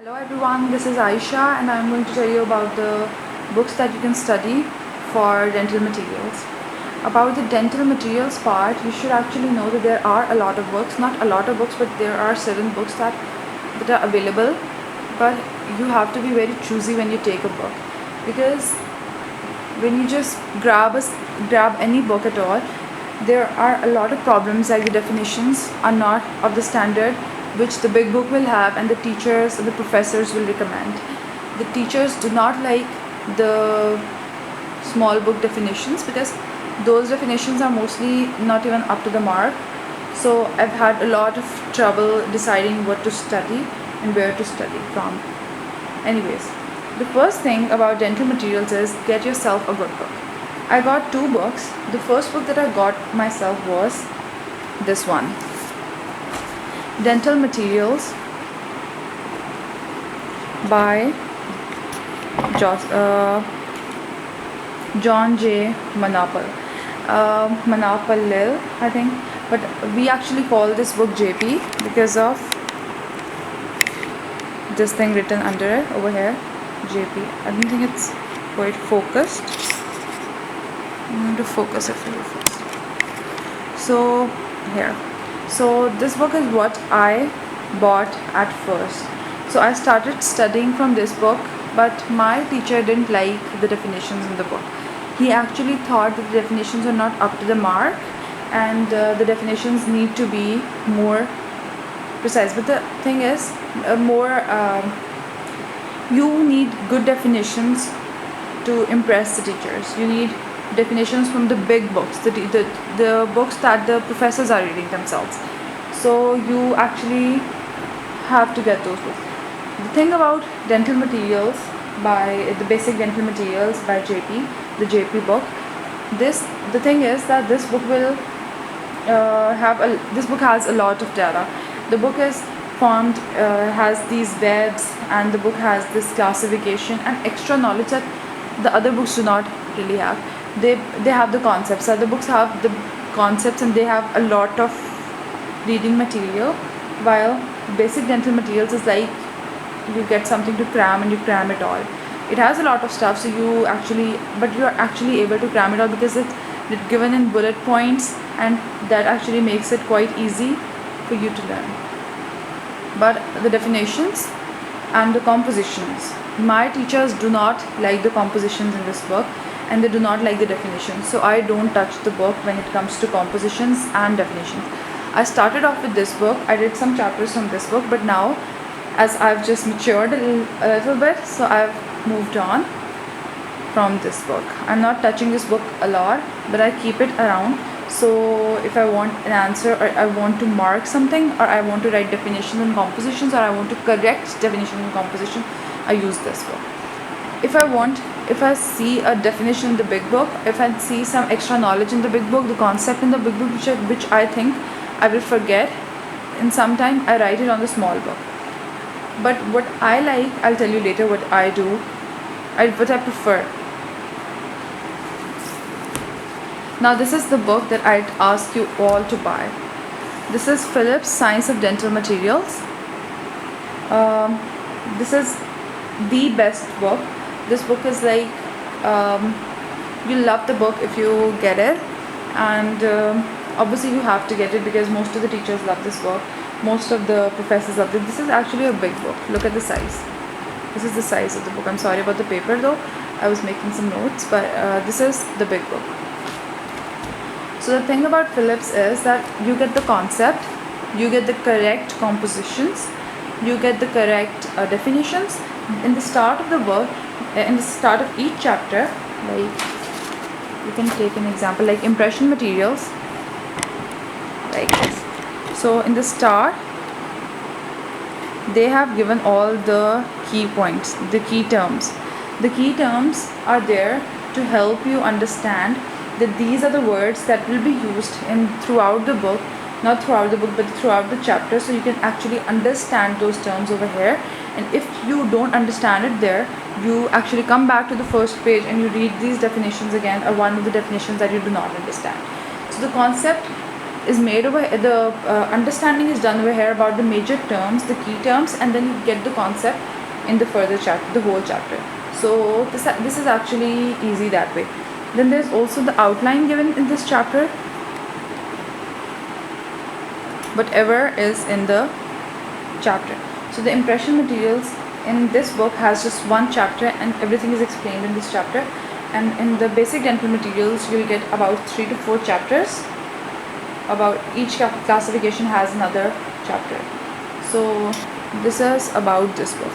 Hello everyone, this is Aisha and I'm going to tell you about the books that you can study for dental materials. About the dental materials part, you should actually know that there are a lot of books, not a lot of books, but there are certain books that are available, but you have to be very choosy when you take a book, because when you just grab any book at all, there are a lot of problems, like the definitions are not of the standard which the big book will have and the teachers and the professors will recommend. The teachers do not like the small book definitions because those definitions are mostly not even up to the mark. So I've had a lot of trouble deciding what to study and where to study from. Anyways, the first thing about dental materials is get yourself a good book. I got two books. The first book that I got myself was this one, Dental Materials by John J. Manapal, I think, but we actually call this book JP because of this thing written under it over here, JP. I don't think it's quite focused. I'm going to focus it for you first. So here, so this book is what I bought at first. So I started studying from this book, but my teacher didn't like the definitions in the book. He actually thought that the definitions are not up to the mark and the definitions need to be more precise. But the thing is, you need good definitions to impress the teachers. You need definitions from the big books, the books that the professors are reading themselves. So you actually have to get those books. The thing about dental materials by the basic dental materials by JP, the JP book, the thing is that this book will this book has a lot of data. The book is formed, has these webs, and the book has this classification and extra knowledge that the other books do not really have. They have the concepts. So the books have the concepts and they have a lot of reading material, while basic dental materials is like you get something to cram and you cram it all. It has a lot of stuff, so you are actually able to cram it all because it's given in bullet points, and that actually makes it quite easy for you to learn. But the definitions and the compositions, my teachers do not like the compositions in this book and they do not like the definitions, so I don't touch the book when it comes to compositions and definitions. I started off with this book, I did some chapters from this book, but now as I've just matured a little bit, so I've moved on from this book. I'm not touching this book a lot, but I keep it around. So if I want an answer, or I want to mark something, or I want to write definitions and compositions, or I want to correct definition and composition, I use this book. If I see a definition in the big book, if I see some extra knowledge in the big book, the concept in the big book which I think I will forget in some time, I write it on the small book. But what I like, I'll tell you later what I do, what I prefer. Now this is the book that I'd ask you all to buy. This is Phillips Science of Dental Materials. This is the best book. This book is like, you'll love the book if you get it, and obviously you have to get it because most of the teachers love this book. Most of the professors love it. This is actually a big book. Look at the size. This is the size of the book. I'm sorry about the paper though. I was making some notes, but this is the big book. So the thing about Phillips is that you get the concept, you get the correct compositions, you get the correct definitions. In the start of the book, in the start of each chapter, like you can take an example like impression materials, like this. So in the start, they have given all the key points, the key terms. The key terms are there to help you understand that these are the words that will be used throughout the book, not throughout the book but throughout the chapter, so you can actually understand those terms over here. And if you don't understand it there, you actually come back to the first page and you read these definitions again, or one of the definitions that you do not understand. So the concept is made over the understanding is done over here about the major terms, the key terms, and then you get the concept in the further chapter, the whole chapter. So this is actually easy that way. Then there's also the outline given in this chapter, whatever is in the chapter. So the impression materials in this book has just one chapter and everything is explained in this chapter. And in the basic dental materials you'll get about 3 to 4 chapters. About each classification has another chapter. So this is about this book.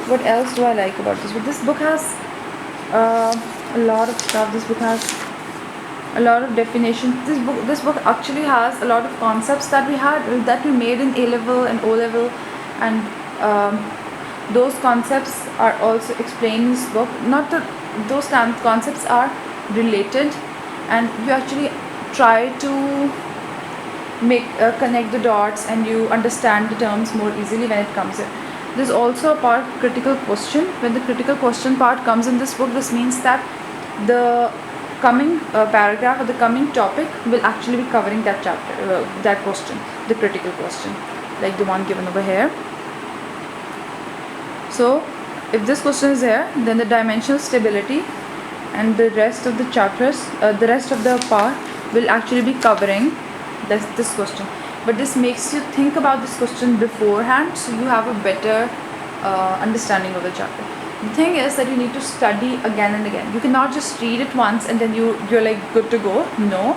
What else do I like about this book? This book has a lot of stuff. This book has a lot of definitions. This book actually has a lot of concepts that we made in A level and O level, and those concepts are also explained in this book. Not that those concepts are related, and you actually try to make connect the dots, and you understand the terms more easily when it comes in. There's also a part critical question. When the critical question part comes in this book, this means that the coming paragraph or the coming topic will actually be covering that chapter, that question, the critical question, like the one given over here. So if this question is here, then the dimensional stability and the rest of the chapters, the rest of the part will actually be covering this question. But this makes you think about this question beforehand, so you have a better understanding of the chapter. The thing is that you need to study again and again. You cannot just read it once and then you're like good to go. No,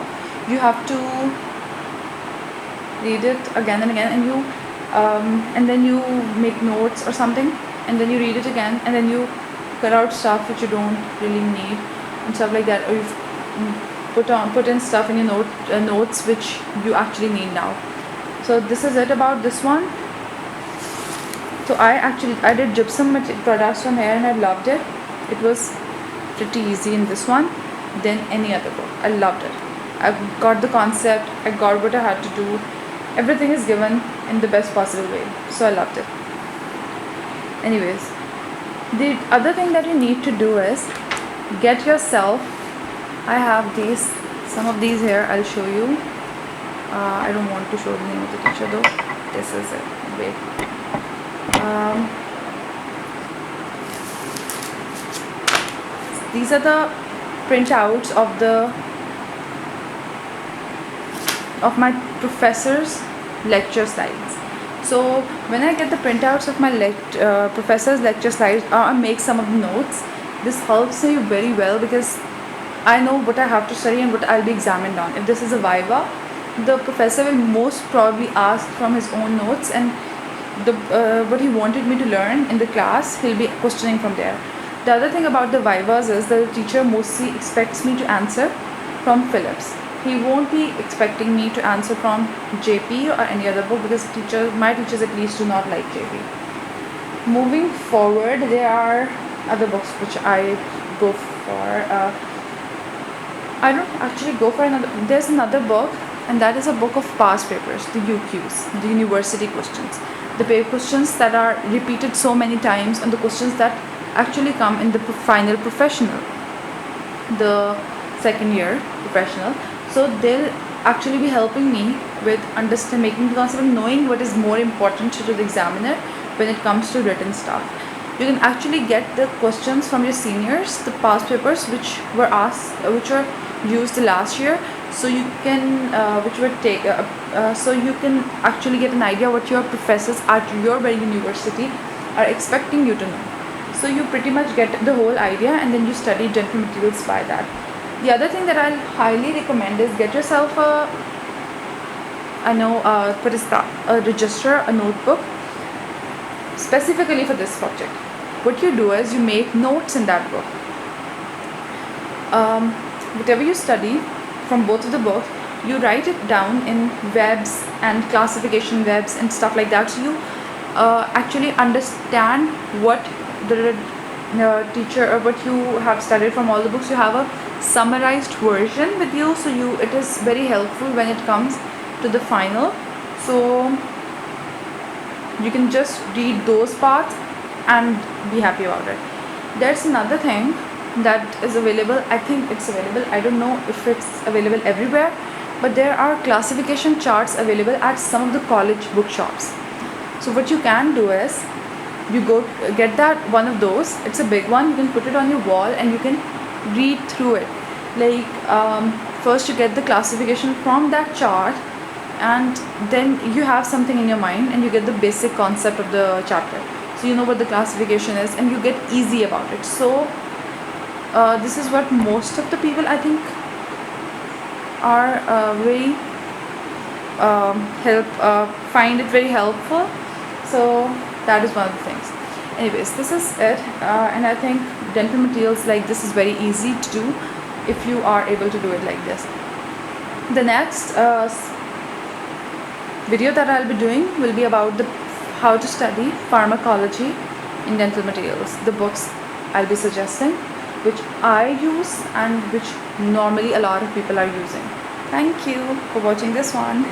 you have to read it again and again, and then you make notes or something, and then you read it again, and then you cut out stuff which you don't really need and stuff like that, or you put in stuff in your notes which you actually need now. So this is it about this one. So I did gypsum products from here and I loved it. It was pretty easy in this one than any other book. I loved it. I got the concept, I got what I had to do. Everything is given in the best possible way. So I loved it. Anyways, the other thing that you need to do is get yourself, I have some of these here, I'll show you. I don't want to show the name of the teacher though. This is it. Wait. These are the printouts of my professor's lecture slides. So when I get the printouts of my professor's lecture slides, I make some of the notes. This helps me very well because I know what I have to study and what I'll be examined on. If this is a viva, the professor will most probably ask from his own notes, and what he wanted me to learn in the class, he'll be questioning from there. The other thing about the vivas is that the teacher mostly expects me to answer from Phillips. He won't be expecting me to answer from JP or any other book because my teachers at least do not like JP. Moving forward, there are other books which I go for. I don't actually go for another. There's another book, and that is a book of past papers, the UQs, the university questions. The paper questions that are repeated so many times, and the questions that actually come in the final professional, the second year professional. So they'll actually be helping me with making the concept of knowing what is more important to the examiner when it comes to written stuff. You can actually get the questions from your seniors, the past papers which were used the last year, so you can so you can actually get an idea what your professors at your very university are expecting you to know. So you pretty much get the whole idea, and then you study dental materials by that. The other thing that I'll highly recommend is get yourself a register, a notebook specifically for this subject. What you do is you make notes in that book. Whatever you study from both of the books, you write it down in webs and classification webs and stuff like that, so you actually understand what the teacher or what you have studied from all the books. You have a summarized version with you, so it is very helpful when it comes to the final. So you can just read those parts and be happy about it. There's another thing that is available. I think it's available, I don't know if it's available everywhere, but there are classification charts available at some of the college bookshops. So what you can do is you go get that one of those. It's a big one. You can put it on your wall and you can read through it. Like first you get the classification from that chart, and then you have something in your mind and you get the basic concept of the chapter, so you know what the classification is and you get easy about it. So this is what most of the people, I think, are very find it very helpful. So that is one of the things. Anyways, this is it, and I think dental materials like this is very easy to do if you are able to do it like this. The next video that I'll be doing will be about the how to study pharmacology in dental materials, the books I'll be suggesting, which I use and which normally a lot of people are using. Thank you for watching this one.